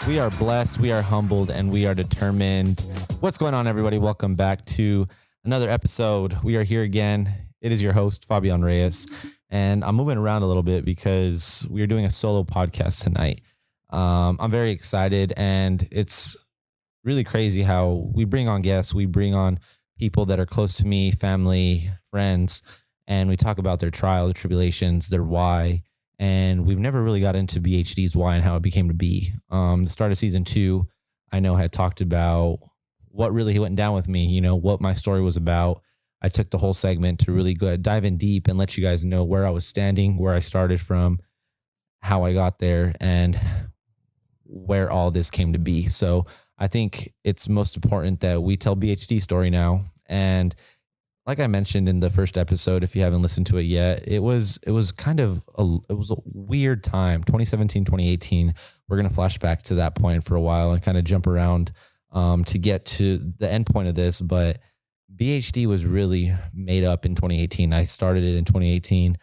We are blessed, we are humbled, and we are determined. What's going on, everybody? Welcome back to another episode. We are here again. It is your host, Fabian Reyes, and I'm moving around a little bit because we are doing a solo podcast tonight. I'm very excited, and it's really crazy how we bring on guests. We bring on people that are close to me, family, friends, and we talk about their trial, their tribulations, their why. And we've never really got into BHD's why and how it became to be. The start of season 2, I know I had talked about what really went down with me, what my story was about. I took the whole segment to really go dive in deep and let you guys know where I was standing, where I started from, how I got there, and where all this came to be. So I think it's most important that we tell BHD's story now. And like I mentioned in the first episode, if you haven't listened to it yet, it was kind of a weird time, 2017, 2018. We're going to flash back to that point for a while and kind of jump around to get to the end point of this. But BHD was really made up in 2018. I started it in 2018.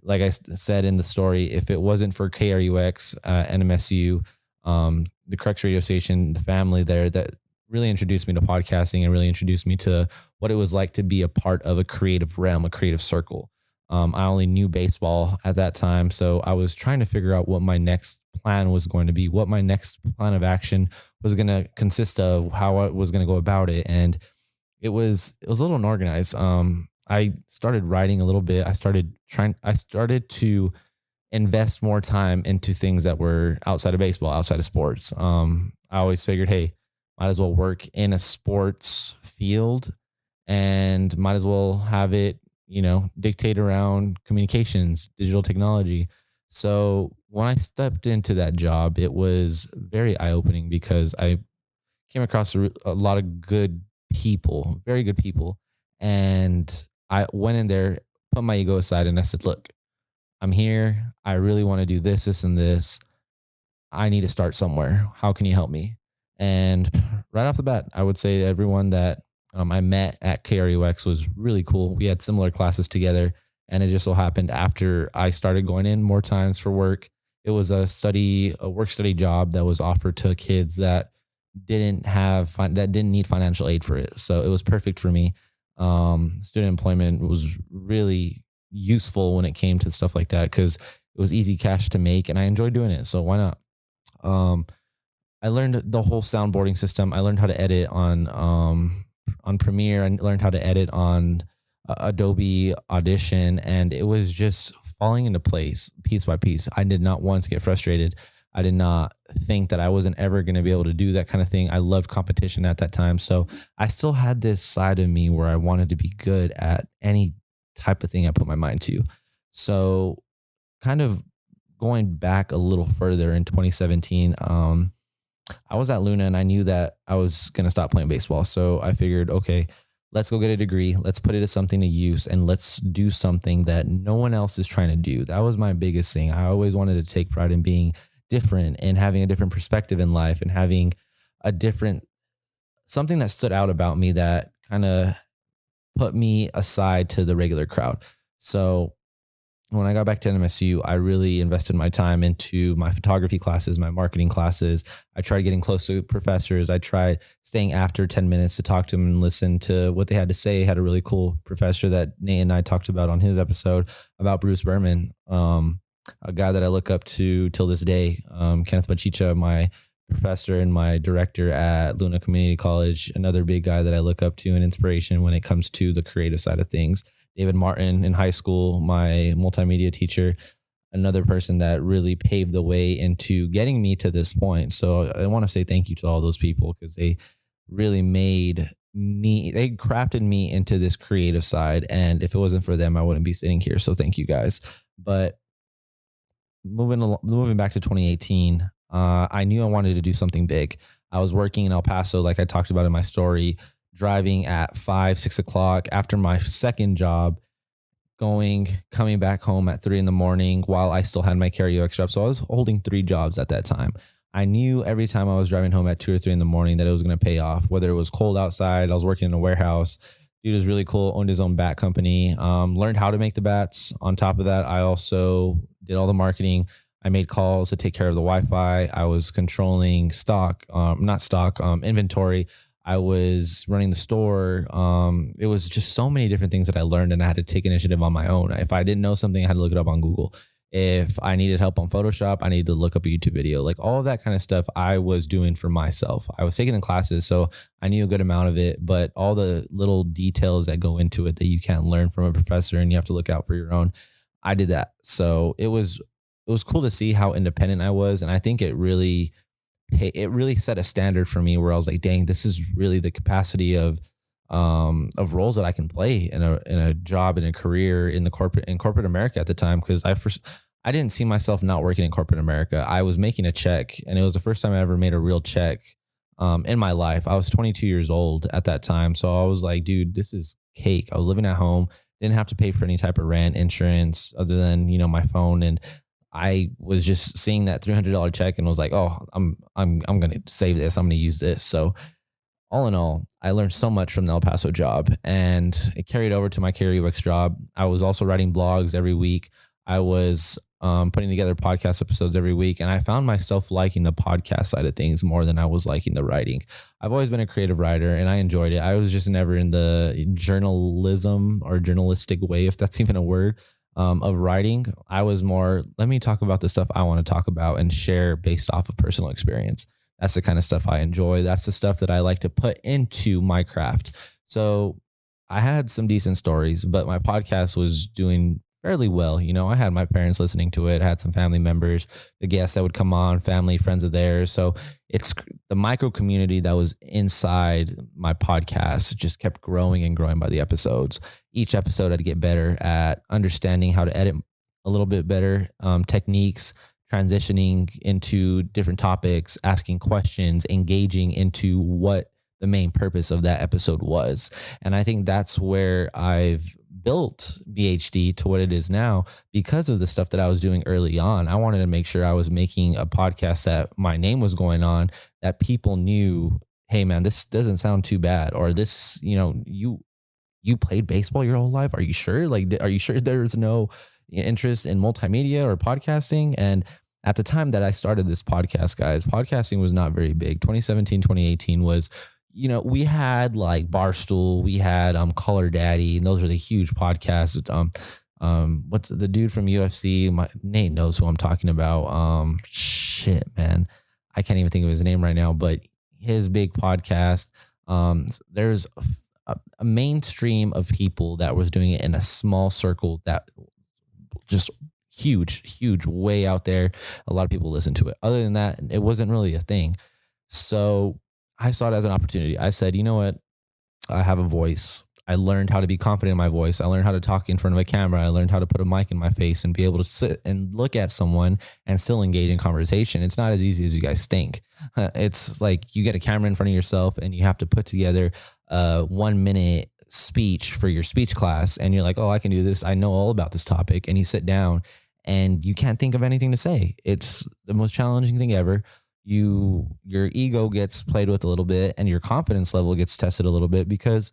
Like I said in the story, if it wasn't for KRUX, NMSU, the Crux radio station, the family there that really introduced me to podcasting and really introduced me to what it was like to be a part of a creative realm, a creative circle. I only knew baseball at that time, so I was trying to figure out what my next plan was going to be, what my next plan of action was going to consist of, how I was going to go about it. And it was a little unorganized. I started writing a little bit. I started to invest more time into things that were outside of baseball, outside of sports. I always figured, hey, might as well work in a sports field and might as well have it, dictate around communications, digital technology. So when I stepped into that job, it was very eye-opening because I came across a lot of good people, very good people. And I went in there, put my ego aside, and I said, look, I'm here. I really want to do this, this, and this. I need to start somewhere. How can you help me? And right off the bat, I would say everyone that I met at KRUX was really cool. We had similar classes together, and it just so happened after I started going in more times for work, it was a work study job that was offered to kids that didn't need financial aid for it. So it was perfect for me. Student employment was really useful when it came to stuff like that because it was easy cash to make, and I enjoyed doing it. So why not? I learned the whole soundboarding system. I learned how to edit on Premiere. I learned how to edit on Adobe Audition, and it was just falling into place piece by piece. I did not once get frustrated. I did not think that I wasn't ever going to be able to do that kind of thing. I loved competition at that time. So I still had this side of me where I wanted to be good at any type of thing I put my mind to. So kind of going back a little further in 2017, I was at Luna and I knew that I was going to stop playing baseball. So I figured, okay, let's go get a degree. Let's put it as something to use and let's do something that no one else is trying to do. That was my biggest thing. I always wanted to take pride in being different and having a different perspective in life and having something that stood out about me that kind of put me aside to the regular crowd. So when I got back to NMSU, I really invested my time into my photography classes, my marketing classes. I tried getting close to professors. I tried staying after 10 minutes to talk to them and listen to what they had to say. I had a really cool professor that Nate and I talked about on his episode about Bruce Berman, a guy that I look up to till this day. Kenneth Bachicha, my professor and my director at Luna Community College, another big guy that I look up to and inspiration when it comes to the creative side of things. David Martin in high school, my multimedia teacher, another person that really paved the way into getting me to this point. So I want to say thank you to all those people because they really they crafted me into this creative side. And if it wasn't for them, I wouldn't be sitting here. So thank you guys. But moving back to 2018, I knew I wanted to do something big. I was working in El Paso, like I talked about in my story, driving at 5, 6 o'clock after my second job, coming back home at 3 a.m. while I still had my KRUX job. So I was holding 3 jobs at that time. I knew every time I was driving home at 2 or 3 a.m. that it was going to pay off, whether it was cold outside. I was working in a warehouse. Dude was really cool, owned his own bat company, learned how to make the bats. On top of that, I also did all the marketing. I made calls to take care of the Wi-Fi. I was controlling inventory. I was running the store. It was just so many different things that I learned, and I had to take initiative on my own. If I didn't know something, I had to look it up on Google. If I needed help on Photoshop, I needed to look up a YouTube video. Like all of that kind of stuff I was doing for myself. I was taking the classes, so I knew a good amount of it, but all the little details that go into it that you can't learn from a professor and you have to look out for your own, I did that. So it was cool to see how independent I was, and I think it really set a standard for me where I was like, dang, this is really the capacity of roles that I can play in a job, in a career in corporate America at the time. Because I didn't see myself not working in corporate America. I was making a check, and it was the first time I ever made a real check in my life. I was 22 years old at that time, so I was like, dude, this is cake. I was living at home, didn't have to pay for any type of rent, insurance, other than my phone. And I was just seeing that $300 check and was like, oh, I'm gonna save this. I'm gonna use this. So all in all, I learned so much from the El Paso job, and it carried over to my Carry UX job. I was also writing blogs every week. I was putting together podcast episodes every week, and I found myself liking the podcast side of things more than I was liking the writing. I've always been a creative writer, and I enjoyed it. I was just never in the journalism or journalistic way, if that's even a word, of writing. I was more, let me talk about the stuff I want to talk about and share based off of personal experience. That's the kind of stuff I enjoy. That's the stuff that I like to put into my craft. So I had some decent stories, but my podcast was doing fairly well. I had my parents listening to it. I had some family members, the guests that would come on, family, friends of theirs. So it's the micro community that was inside my podcast just kept growing and growing by the episodes. Each episode I'd get better at understanding how to edit a little bit better, techniques, transitioning into different topics, asking questions, engaging into what the main purpose of that episode was. And I think that's where I've built BHD to what it is now because of the stuff that I was doing early on. I wanted to make sure I was making a podcast that my name was going on, that people knew, hey man, this doesn't sound too bad. Or this, you played baseball your whole life. Are you sure? Are you sure there's no interest in multimedia or podcasting? And at the time that I started this podcast, guys, podcasting was not very big. 2017, 2018 was, we had like Barstool, we had Caller Daddy, and those are the huge podcasts. What's the dude from UFC? Nate knows who I'm talking about. Shit, man, I can't even think of his name right now, but his big podcast. There's a mainstream of people that was doing it in a small circle that just huge, way out there. A lot of people listen to it. Other than that, it wasn't really a thing. So I saw it as an opportunity. I said, you know what? I have a voice. I learned how to be confident in my voice. I learned how to talk in front of a camera. I learned how to put a mic in my face and be able to sit and look at someone and still engage in conversation. It's not as easy as you guys think. It's like you get a camera in front of yourself and you have to put together a 1 minute speech for your speech class. And you're like, oh, I can do this. I know all about this topic. And you sit down and you can't think of anything to say. It's the most challenging thing ever. Your ego gets played with a little bit and your confidence level gets tested a little bit because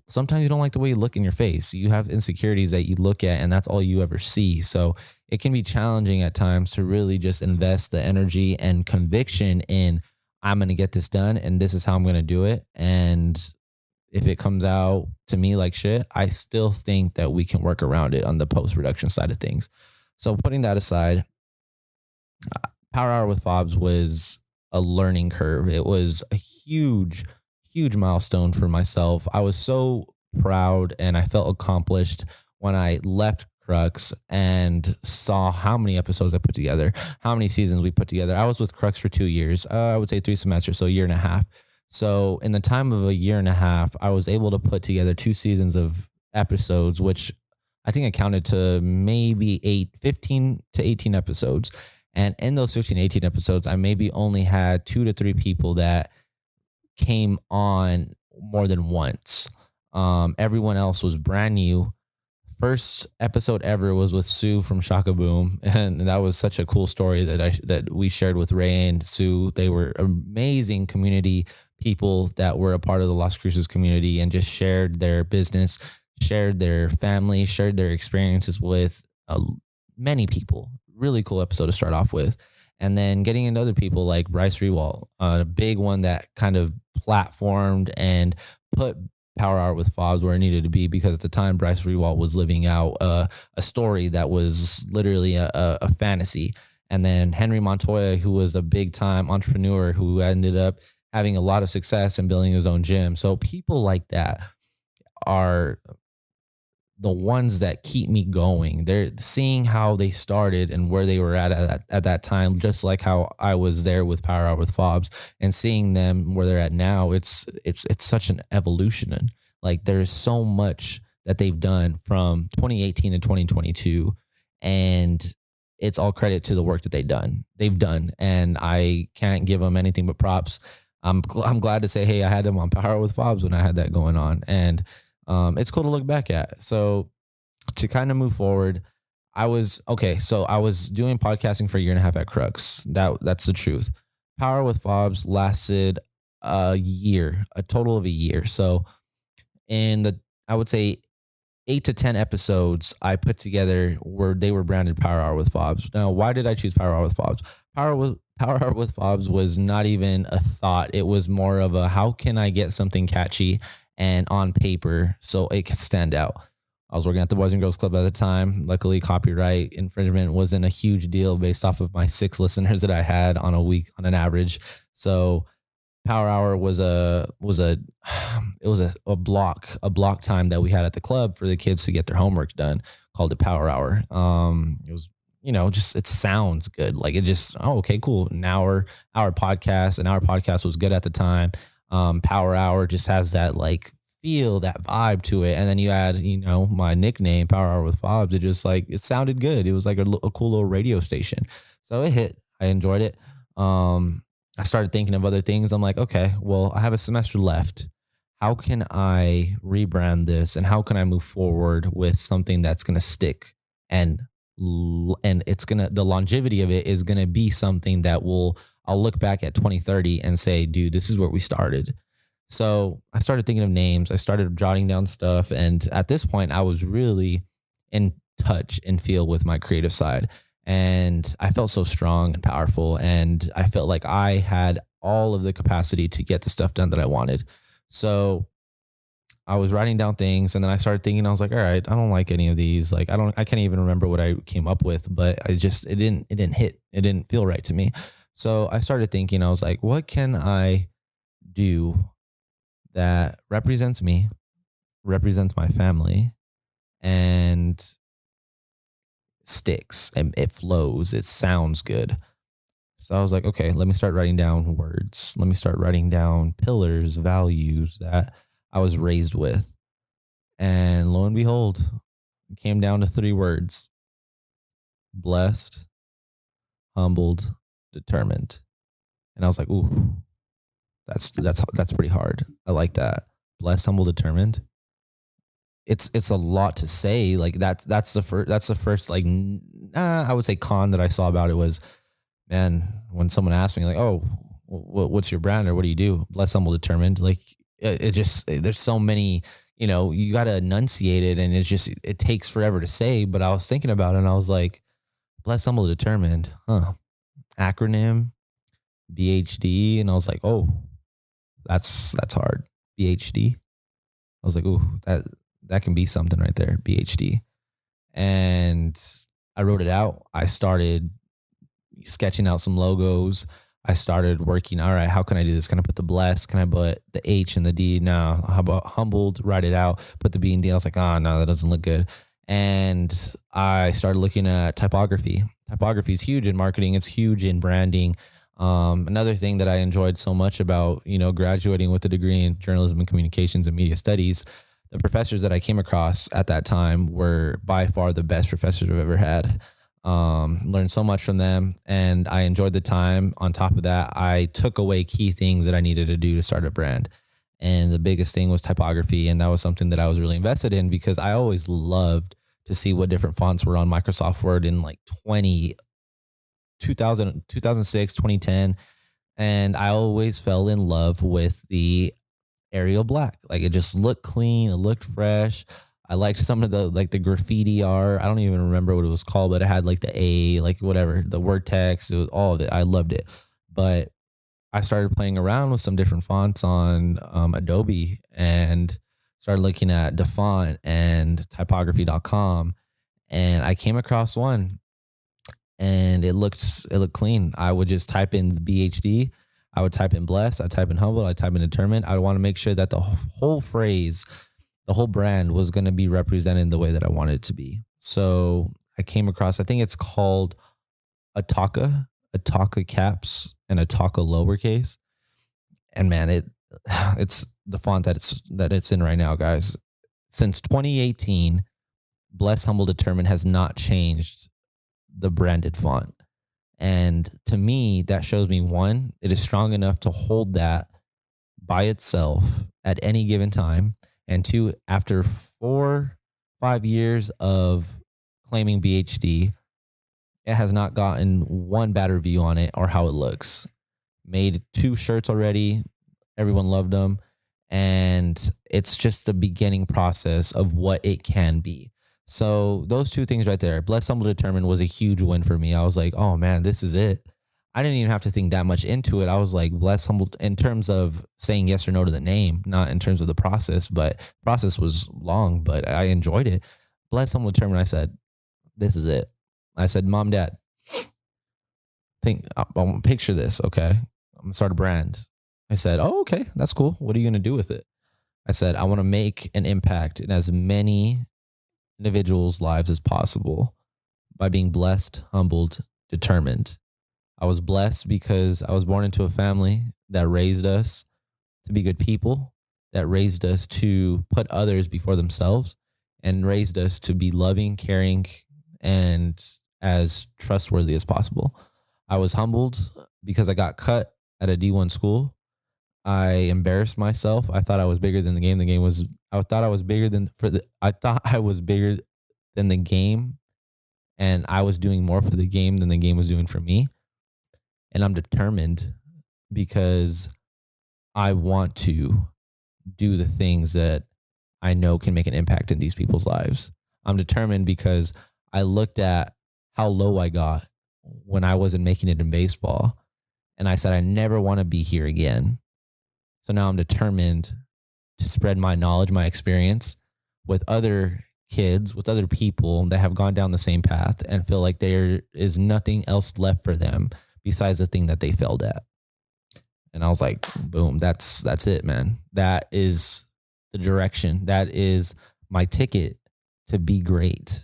sometimes you don't like the way you look in your face. You have insecurities that you look at and that's all you ever see. So it can be challenging at times to really just invest the energy and conviction in, I'm going to get this done and this is how I'm going to do it. And if it comes out to me like shit, I still think that we can work around it on the post-production side of things. So putting that aside, Power Hour with Fobs was a learning curve. It was a huge milestone for myself. I was so proud and I felt accomplished when I left Crux and saw how many episodes I put together, how many seasons we put together. I was with Crux for 2 years. I would say 3 semesters, so a year and a half. So in the time of a year and a half, I was able to put together 2 seasons of episodes, which I think accounted to maybe 15 to 18 episodes. And in those 15, 18 episodes, I maybe only had 2 to 3 people that came on more than once. Everyone else was brand new. First episode ever was with Sue from Shaka Boom. And that was such a cool story that we shared with Ray and Sue. They were amazing community people that were a part of the Las Cruces community and just shared their business, shared their family, shared their experiences with many people, really cool episode to start off with. And then getting into other people like Bryce Rewalt, a big one that kind of platformed and put Power Hour with Fobs where it needed to be, because at the time Bryce Rewalt was living out a story that was literally a fantasy. And then Henry Montoya, who was a big time entrepreneur who ended up having a lot of success and building his own gym. So people like that are the ones that keep me going. They're seeing how they started and where they were at that time, just like how I was there with Power Hour with Fobs, and seeing them where they're at now. It's such an evolution. And like, there's so much that they've done from 2018 to 2022, and it's all credit to the work that they've done. And I can't give them anything but props. I'm glad to say, hey, I had them on Power Hour with Fobs when I had that going on. And it's cool to look back at. So to kind of move forward, I was doing podcasting for a year and a half at Crux. That's the truth. Power with Fobs lasted a total of a year. So I would say 8 to 10 episodes I put together where they were branded Power Hour with Fobs. Now, why did I choose Power Hour with Fobs? Power Hour with Fobs was not even a thought. It was more of a, how can I get something catchy and on paper so it could stand out. I was working at the Boys and Girls Club at the time. Luckily, copyright infringement wasn't a huge deal based off of my 6 listeners that I had on a week on an average. So Power Hour was a block time that we had at the club for the kids to get their homework done, called it Power Hour. It was, just, it sounds good. Like, it just, oh, okay, cool. An hour podcast, and our podcast was good at the time. Power Hour just has that like feel, that vibe to it. And then you add, my nickname, Power Hour with Fobs. It just like, it sounded good. It was like a cool little radio station. So it hit. I enjoyed it. I started thinking of other things. I'm like, okay, well, I have a semester left. How can I rebrand this, and how can I move forward with something that's going to stick, and the longevity of it is going to be something that I'll look back at 2030 and say, dude, this is where we started. So I started thinking of names. I started jotting down stuff. And at this point, I was really in touch and feel with my creative side. And I felt so strong and powerful. And I felt like I had all of the capacity to get the stuff done that I wanted. So I was writing down things, and then I started thinking, I was like, all right, I don't like any of these. Like, I can't even remember what I came up with, but it didn't hit. It didn't feel right to me. So I started thinking, I was like, what can I do that represents me, represents my family, and sticks, and it flows, it sounds good. So I was like, okay, let me start writing down words. Let me start writing down pillars, values that I was raised with. And lo and behold, it came down to 3 words: blessed, humbled, determined. And I was like, ooh, that's pretty hard. I like that. Blessed, humble, determined. It's a lot to say. Like, that's the first like, I would say con that I saw about it was, man, when someone asked me like, oh, what's your brand, or what do you do? Blessed, humble, determined. Like, it just, there's so many, you got to enunciate it, and it takes forever to say. But I was thinking about it, and I was like, blessed, humble, determined, acronym, BHD. And I was like, oh, that's hard. BHD. I was like, ooh, that can be something right there. BHD. And I wrote it out. I started sketching out some logos. I started working, all right, how can I do this? Can I put the blessed? Can I put the H and the D? No. How about humbled? Write it out. Put the B and D. I was like, no, that doesn't look good. And I started looking at typography. Typography is huge in marketing. It's huge in branding. Another thing that I enjoyed so much about, graduating with a degree in journalism and communications and media studies, the professors that I came across at that time were by far the best professors I've ever had. Learned so much from them, and I enjoyed the time. On top of that, I took away key things that I needed to do to start a brand. And the biggest thing was typography. And that was something that I was really invested in, because I always loved to see what different fonts were on Microsoft Word in like 2006, 2010. And I always fell in love with the Arial Black. Like, it just looked clean. It looked fresh. I liked some of the like the graffiti art. I don't even remember what it was called, but it had like the A, like whatever, the word text, it was all of it. I loved it. But I started playing around with some different fonts on Adobe and started looking at DaFont and typography.com. And I came across one and it looked clean. I would just type in the BHD. I would type in blessed. I'd type in humble. I'd type in determined. I want to make sure that the whole phrase, the whole brand was going to be represented the way that I wanted it to be. So I came across, I think it's called Ataka caps and Ataka lowercase. And man, it's the font that it's in right now, guys. Since 2018, Bless Humble Determined has not changed the branded font. And to me, that shows me one, it is strong enough to hold that by itself at any given time. And two, after 4-5 years of claiming BHD, it has not gotten one bad review on it or how it looks. Made 2 shirts already. Everyone loved them. And it's just the beginning process of what it can be. So those 2 things right there, Bless Humble Determined was a huge win for me. I was like, oh man, this is it. I didn't even have to think that much into it. I was like, Bless Humble in terms of saying yes or no to the name, not in terms of the process, but the process was long, but I enjoyed it. Bless Humble Determined, I said, this is it. I said, Mom, Dad, I want to picture this. Okay. I'm going to start a brand. I said, oh, okay, that's cool. What are you going to do with it? I said, I want to make an impact in as many individuals' lives as possible by being blessed, humbled, determined. I was blessed because I was born into a family that raised us to be good people, that raised us to put others before themselves, and raised us to be loving, caring, and as trustworthy as possible. I was humbled because I got cut at a D1 school. I embarrassed myself. I thought I was bigger than the game. I thought I was bigger than the game, and I was doing more for the game than the game was doing for me. And I'm determined because I want to do the things that I know can make an impact in these people's lives. I'm determined because I looked at how low I got when I wasn't making it in baseball, and I said, I never want to be here again. So now I'm determined to spread my knowledge, my experience with other kids, with other people that have gone down the same path and feel like there is nothing else left for them besides the thing that they failed at. And I was like, boom, that's it, man. That is the direction. That is my ticket to be great.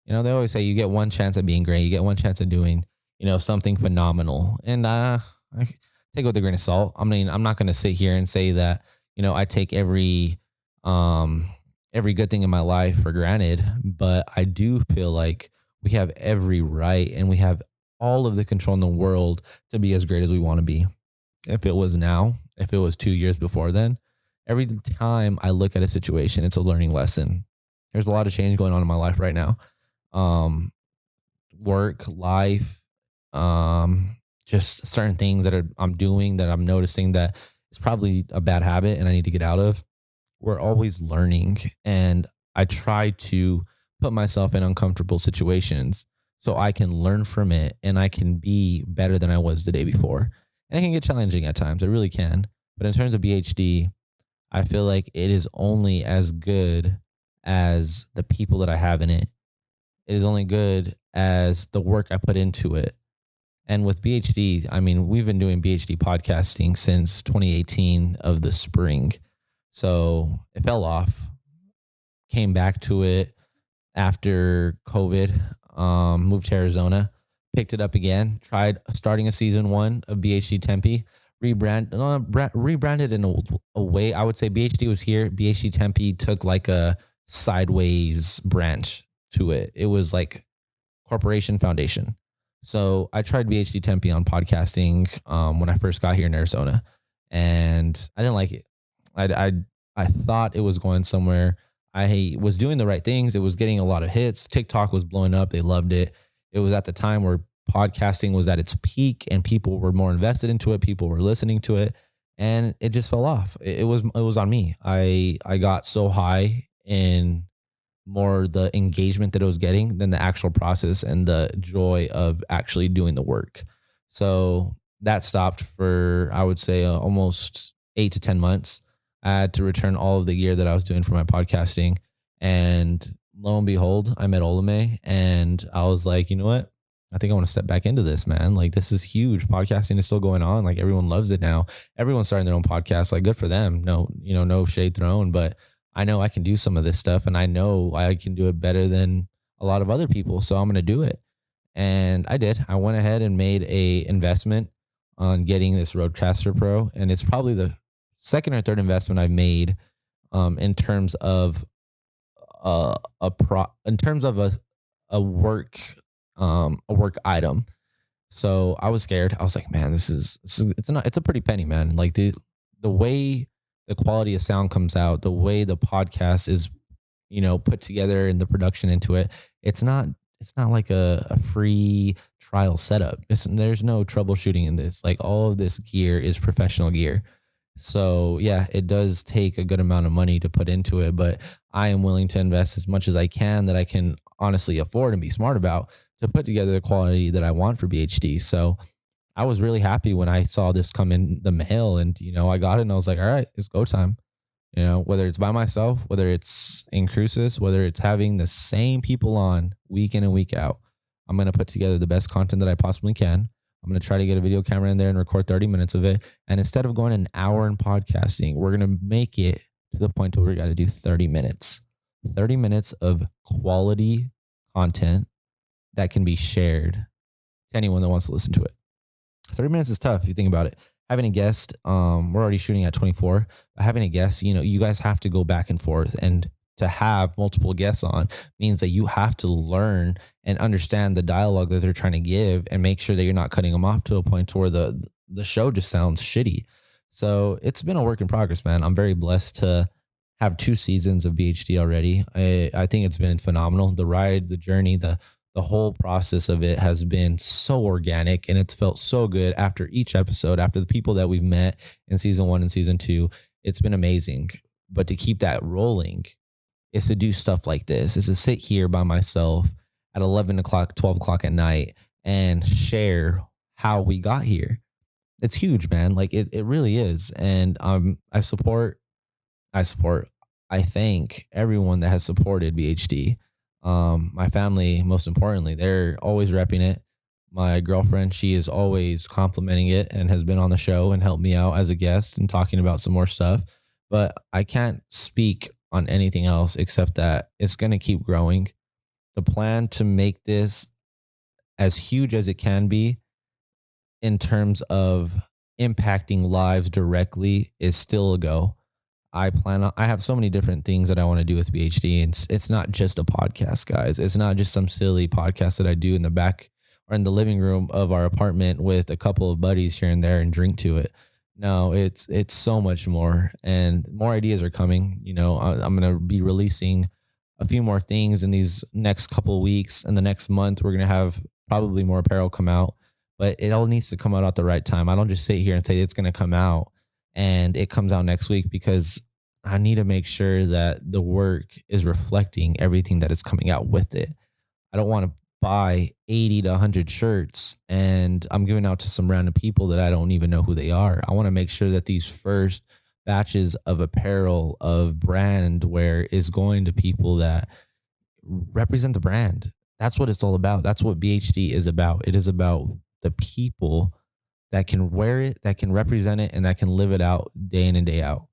You know, they always say you get one chance at being great. You get one chance at doing, something phenomenal. And I take it with a grain of salt. I mean, I'm not going to sit here and say that, I take every good thing in my life for granted, but I do feel like we have every right and we have all of the control in the world to be as great as we want to be. If it was now, if it was 2 years before then, every time I look at a situation, it's a learning lesson. There's a lot of change going on in my life right now. Work, life, just certain things that I'm doing that I'm noticing that it's probably a bad habit and I need to get out of. We're always learning, and I try to put myself in uncomfortable situations so I can learn from it and I can be better than I was the day before. And it can get challenging at times. It really can. But in terms of BHD, I feel like it is only as good as the people that I have in it. It is only good as the work I put into it. And with BHD, I mean, we've been doing BHD podcasting since 2018 of the spring. So it fell off, came back to it after COVID, moved to Arizona, picked it up again, tried starting a season 1 of BHD Tempe, rebranded in a way. I would say BHD was here. BHD Tempe took like a sideways branch to it. It was like corporation foundation. So I tried BHD Tempe on podcasting when I first got here in Arizona, and I didn't like it. I thought it was going somewhere. I was doing the right things. It was getting a lot of hits. TikTok was blowing up. They loved it. It was at the time where podcasting was at its peak and people were more invested into it. People were listening to it, and it just fell off. It was on me. I got so high in more the engagement that it was getting than the actual process and the joy of actually doing the work. So that stopped for, I would say, almost 8 to 10 months. I had to return all of the gear that I was doing for my podcasting. And lo and behold, I met Olame and I was like, you know what? I think I want to step back into this, man. Like, this is huge. Podcasting is still going on. Like, everyone loves it now. Everyone's starting their own podcast. Like, good for them. No, no shade thrown, but I know I can do some of this stuff and I know I can do it better than a lot of other people. So I'm going to do it. And I did. I went ahead and made a investment on getting this Rodecaster Pro. And it's probably the second or third investment I've made in terms of in terms of a work item. So I was scared. I was like, man, it's a pretty penny, man. Like the way the quality of sound comes out, the way the podcast is, put together and the production into it, it's not like a free trial setup. There's no troubleshooting in this. Like, all of this gear is professional gear. So yeah, it does take a good amount of money to put into it, but I am willing to invest as much as I can that I can honestly afford and be smart about to put together the quality that I want for BHD. So I was really happy when I saw this come in the mail and, I got it and I was like, all right, it's go time. Whether it's by myself, whether it's in Crucis, whether it's having the same people on week in and week out, I'm going to put together the best content that I possibly can. I'm going to try to get a video camera in there and record 30 minutes of it. And instead of going an hour in podcasting, we're going to make it to the point where we got to do 30 minutes. 30 minutes of quality content that can be shared to anyone that wants to listen to it. 30 minutes is tough if you think about it. Having a guest, we're already shooting at 24. But having a guest, you guys have to go back and forth, and to have multiple guests on means that you have to learn and understand the dialogue that they're trying to give and make sure that you're not cutting them off to a point to where the show just sounds shitty. So it's been a work in progress, man. I'm very blessed to have 2 seasons of BHD already. I think it's been phenomenal. The ride, the journey, the whole process of it has been so organic, and it's felt so good after each episode, after the people that we've met in season 1 and season 2. It's been amazing. But to keep that rolling is to do stuff like this, is to sit here by myself at 11 o'clock, 12 o'clock at night and share how we got here. It's huge, man. Like, it really is. And I thank everyone that has supported BHD. My family, most importantly, they're always repping it. My girlfriend, she is always complimenting it and has been on the show and helped me out as a guest and talking about some more stuff. But I can't speak on anything else except that it's going to keep growing. The plan to make this as huge as it can be in terms of impacting lives directly is still a go. I have so many different things that I want to do with BHD, and it's not just a podcast, guys. It's not just some silly podcast that I do in the back or in the living room of our apartment with a couple of buddies here and there and drink to it. No, it's so much more, and more ideas are coming. I'm going to be releasing a few more things in these next couple of weeks. In the next month, we're going to have probably more apparel come out, but it all needs to come out at the right time. I don't just sit here and say it's going to come out and it comes out next week, because I need to make sure that the work is reflecting everything that is coming out with it. I don't want to buy 80 to 100 shirts and I'm giving out to some random people that I don't even know who they are. I want to make sure that these first batches of apparel, of brand wear, is going to people that represent the brand. That's what it's all about. That's what BHD is about. It is about the people that can wear it, that can represent it, and that can live it out day in and day out.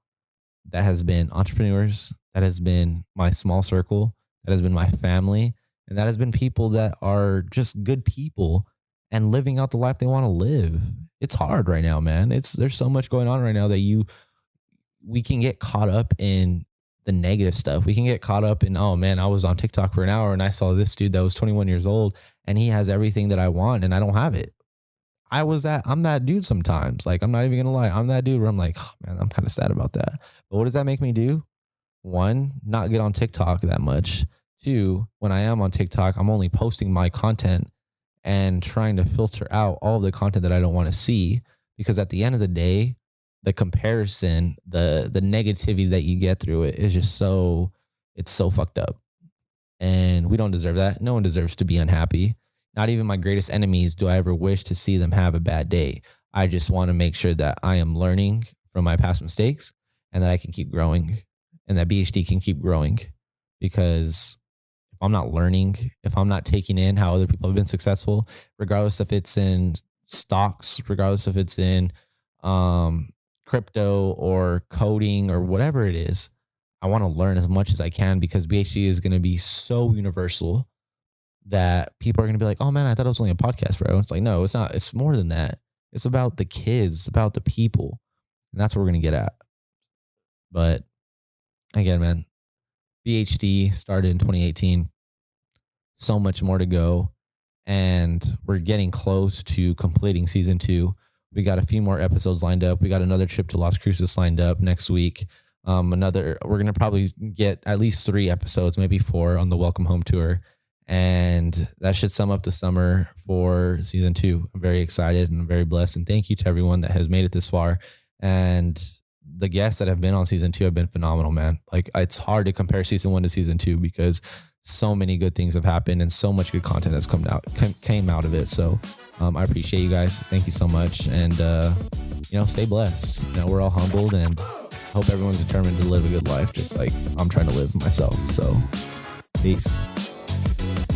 That has been entrepreneurs. That has been my small circle. That has been my family. And that has been people that are just good people and living out the life they want to live. It's hard right now, man. There's so much going on right now that we can get caught up in the negative stuff. We can get caught up in, oh man, I was on TikTok for an hour and I saw this dude that was 21 years old and he has everything that I want and I don't have it. I'm that dude sometimes. Like, I'm not even gonna lie. I'm that dude where I'm like, oh man, I'm kind of sad about that. But what does that make me do? 1, not get on TikTok that much. 2, when I am on TikTok, I'm only posting my content and trying to filter out all the content that I don't want to see, because at the end of the day, the comparison, the negativity that you get through it is just it's so fucked up. And we don't deserve that. No one deserves to be unhappy. Not even my greatest enemies do I ever wish to see them have a bad day. I just want to make sure that I am learning from my past mistakes and that I can keep growing and that BHD can keep growing. Because if I'm not learning, if I'm not taking in how other people have been successful, regardless if it's in stocks, regardless if it's in crypto or coding or whatever it is, I want to learn as much as I can because BHD is going to be so universal that people are going to be like, oh man, I thought it was only a podcast, bro. It's like, no, it's not. It's more than that. It's about the kids, about the people. And that's what we're going to get at. But again, man, BHD started in 2018. So much more to go. And we're getting close to completing season 2. We got a few more episodes lined up. We got another trip to Las Cruces lined up next week. We're going to probably get at least 3 episodes, maybe 4 on the Welcome Home tour. And that should sum up the summer for season 2. I'm very excited and I'm very blessed. And thank you to everyone that has made it this far. And the guests that have been on season 2 have been phenomenal, man. Like, it's hard to compare season 1 to season 2 because so many good things have happened and so much good content has came out of it. So I appreciate you guys. Thank you so much. And, stay blessed. We're all humbled and hope everyone's determined to live a good life, just like I'm trying to live myself. So peace.